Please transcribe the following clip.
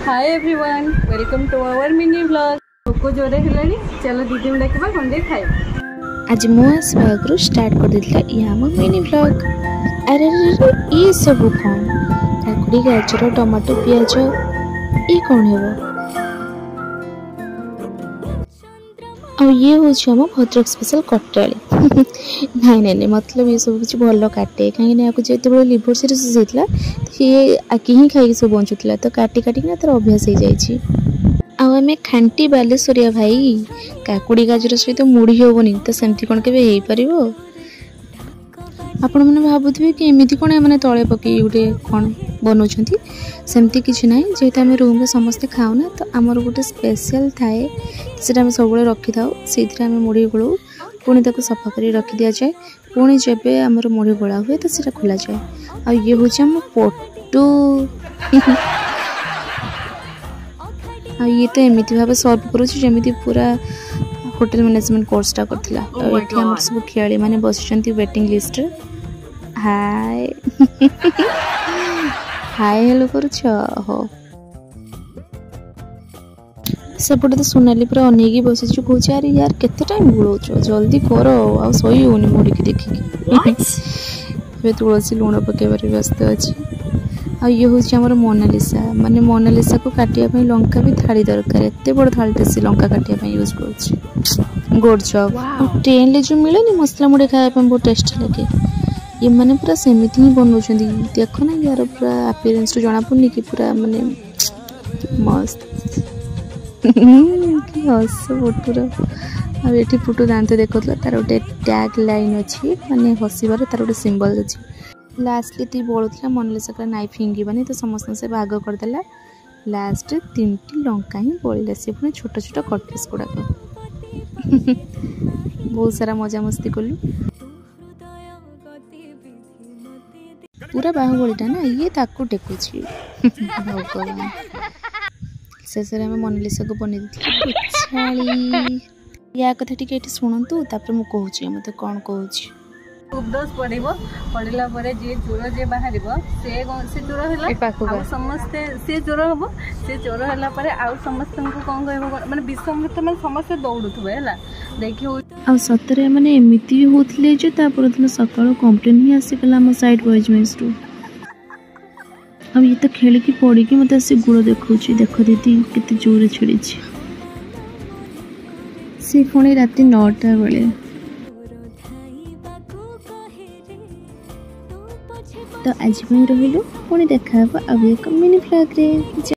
Hi everyone, welcome to our mini vlog. भोक जोरे हेलानी, चलो दीदी में डाकिबा खंडे खाइबा। आज मु आसवा आगु स्टार्ट कर देथिला या मो मिनी व्लॉग। अरे ये सब कौन काकुड़ी गाजर टमाटो पियाज ये कौन हेबो और ये हूँ आम भद्रक स्पेशल कटाड़ी नाई नाई मतलब ये सब किसी भल काटे कहीं जो लिवर सीरीज होता ये आगे ही खाई सब बचुला तो काटी काटिक तार अभ्यास हो जाए। आम खांटी बालेश्वरिया भाई काकुड़ी गाजर सहित मुड़ी हेबनी तो सेमती कौन के हो आपण मैंने भावुवे कि एमती कौन मैंने तले पकई गोटे कौन बनाऊँ सेमती किसी ना जेहेतु आम रूम में समस्ते खाऊना तो आमर गोटे स्पेशल थाए से सब रखी था से मुड़ी गोलाऊ पुणी ताको सफा कर रखी दि जाए पुणी जब आमर मुड़ी गोला हुए तो सीटा खोल जाए आ ये हूँ आम पटू आ ये तो एमती भाव सर्व करुँच पूरा होटल मैनेजमेंट कोर्सटा करथिला एठी हमर सब खियाली माने बसिचंती वेटिंग लिस्ट रे हाय हाय हेलो करुछ हो सेपटे तो सोनाली पूरा अनेकी बसिछु कहूछ यार यार केते टाइम बुलोछ जल्दी करो आ सोई होनी मोड़ी के देखि वे तुलसी लूण पकेबार व्यस्त अछि आ ये हूँ आमर मोनालिसा माने मोनालिसा को काटिया पई लंका भी थाली दरकार एते बड़ थाली से लंका काटिया पई यूज करूछि गुड जॉब। ट्रेन ले जो मिले नी मसला मुड़े खाया पे बहुत टेस्ट लगे ये माने पूरा सेमिति ही बनौछंदी देखो ना यार पूरा अपीयरेंस तो जाना पड़नी कि पूरा माने मस्त कि हस फोटोर आ एठी फोटो दांते देखतला तार गोटे टैग लाइन अछि माने हसीबार तार गोटे सिंबल अछि लास्ट ती बोलूला मोनालिसा नाइफ फिंगीबानी तो समस्त से भाग करदेला लास्ट 3टी लंका ही बोलिला से पुणी छोट छोट कटपीस गुड़ाक बहुत सारा मजा मस्ती कलु पूरा बाहुबलीटा ना ये ताकू टेकुची भगवान शेष में मोनालिसा को बन छाड़ी या कथा टिके शुणु तापर मु कहूँ मत कौन कहूँ उपदोष पड़ला जी ज्वर जे बाहर से ज्वर है समस्ते से ज्वर हम से ज्वर है आउ समस्त कौन कह माने विषमृत मैंने समस्ते दौड़ुवे है देखिए सतरे मैंने एमती होते जे दिन सका कंप्लेन ही आसीगला आम साइड बॉयज मेस रु अब ये तो खेलिकी पड़ी मत आसी गुड़ देखा देख दीदी केते जोर छिड़ी सी पुणी राति 9टा बेले तो आज रही पुणी देखा अब एक मिनी व्लॉग रे।